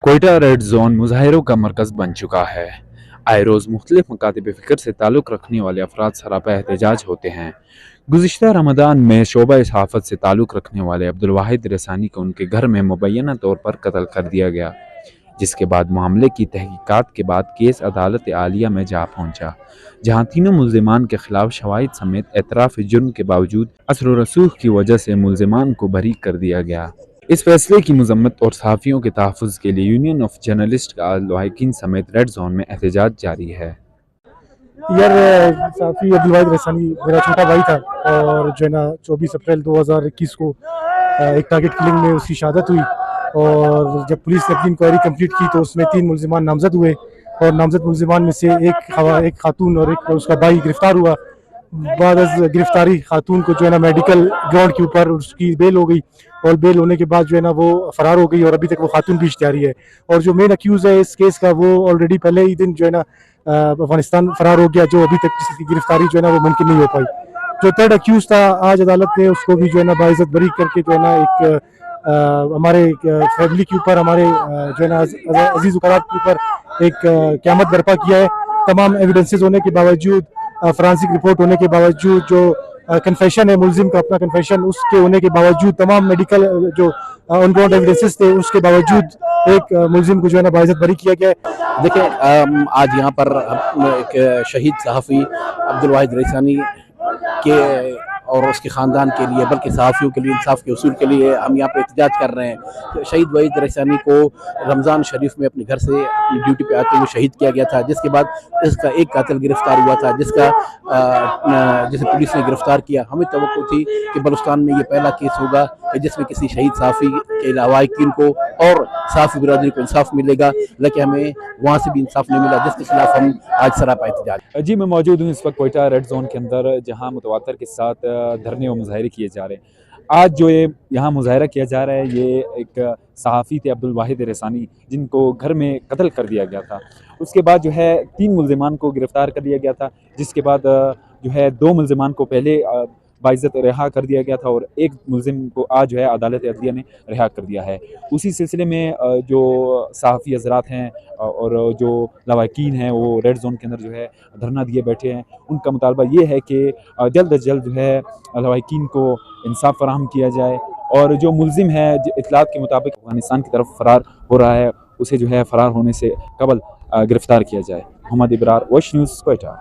Quetta red zone मुजाहिरों का मरकज़ बन चुका है। आए रोज़ मुख्तलिफ मकातब फ़िक्र से ताल्लुक़ रखने वाले अफराद सरापा एहतजाज होते हैं। गुज़िश्ता रमज़ान में शोबा सहाफ़त से ताल्लुक़ रखने वाले अब्दुल वाहिद रसानी को उनके घर में मुबैना तौर पर कत्ल कर दिया गया, जिसके बाद मामले की तहकीकात के बाद केस अदालत आलिया में जा पहुंचा, जहां तीनों मुल्ज़िमान के खिलाफ शवाहिद समेत एतराफ़ जुर्म के बावजूद असर व रसूख की वजह से मुल्ज़िमान को बरी कर दिया गया। इस फैसले की मजम्मत और सहाफ़ियों के तहफ़्फ़ुज़ के लिए यूनियन ऑफ जर्नलिस्ट का लवाहिकीन समेत रेड जोन में एहतजाज जारी है। यार साफ़ी अब्दुल वाहिद रसानी मेरा छोटा भाई था और जो है ना 24 अप्रैल 2021 को एक टारगेट किलिंग में उसकी शहादत हुई। और जब पुलिस ने अपनी इंक्वायरी कंप्लीट की तो उसमें 3 मुल्ज़िमान नामज़द हुए और नामज़द मुल्ज़िमान में से एक खातून और एक उसका भाई गिरफ्तार हुआ। बाद गिरफ्तारी खातून को जो है ना मेडिकल ग्राउंड के ऊपर उसकी बेल हो गई और बेल होने के बाद जो है ना वो फरार हो गई और अभी तक वो खातून भी इश्तिहारी है। और जो मेन अक्यूज़ है इस केस का वो ऑलरेडी पहले ही दिन जो है ना अफगानिस्तान फरार हो गया, जो अभी तक किसी की गिरफ्तारी जो है ना वो मुमकिन नहीं हो पाई। जो थर्ड अक्यूज़ था आज अदालत ने उसको भी जो है ना बाइज़्ज़त बरी करके जो है ना एक हमारे फैमिली के ऊपर, हमारे जो है ना अजीज़ वकरात के ऊपर एक क़यामत बर्पा किया है। तमाम एविडेंसेस होने के बावजूद, फॉरेंसिक रिपोर्ट होने के बावजूद, जो कन्फेशन है मुल्ज़िम का अपना कन्फेशन उसके होने के बावजूद, तमाम मेडिकल जो ऑन ग्राउंड एविडेंसेस थे उसके बावजूद एक मुल्ज़िम को जो है ना बाइज़्ज़त बरी किया गया है। देखिए, आज यहाँ पर एक शहीद सहाफ़ी अब्दुल वाहिद रसानी के और उसके ख़ानदान के लिए, बल्कि सहाफ़ियों के लिए इंसाफ के उसूल के लिए हम यहाँ पे एहतजाज कर रहे हैं। शहीद वाहिद रसानी को रमज़ान शरीफ में अपने घर से अपनी ड्यूटी पे आते हुए शहीद किया गया था, जिसके बाद इसका एक कातिल गिरफ्तार हुआ था, जिसे पुलिस ने गिरफ्तार किया। हमें तवक्को थी कि बलूचिस्तान में ये पहला केस होगा जिसमें किसी शहीद सहाफ़ी के लवाहिकीन को और सहाफ़ी बिरादरी को इंसाफ मिलेगा, लेकिन हमें वहाँ से भी इंसाफ नहीं मिला, जिसके खिलाफ हम आज सरापा एहतजाज। जी, मैं मौजूद हूँ इस वक्त कोयटा रेड जोन के अंदर, जहाँ मुतवातर के साथ धरने और मुजाहरे किए जा रहे हैं। आज जो ये यहाँ मुजाहरा किया जा रहा है, ये एक सहाफ़ी थे अब्दुल वाहिद रसानी, जिनको घर में कत्ल कर दिया गया था। उसके बाद जो है 3 मुल्ज़िमान को गिरफ़्तार कर लिया गया था, जिसके बाद जो है 2 मुल्ज़िमान को पहले बाइज़्ज़त रिहा कर दिया गया था और एक मुल्ज़िम को आज जो है अदालत अदलिया ने रिहा कर दिया है। उसी सिलसिले में जो सहाफ़ी हज़रात हैं और जो लवाहिकीन हैं वो रेड जोन के अंदर जो है धरना दिए बैठे हैं। उनका मुतालबा ये है कि जल्द अज़ जल्द जो है लवाहिकीन को इंसाफ फ़राहम किया जाए और जो मुल्ज़िम है इत्तलात के मुताबिक अफ़गानिस्तान की तरफ फ़रार हो रहा है, उसे जो है फ़रार होने से कबल गिरफ़्तार किया जाए। Mohammad Ibrar, watch news, Quetta.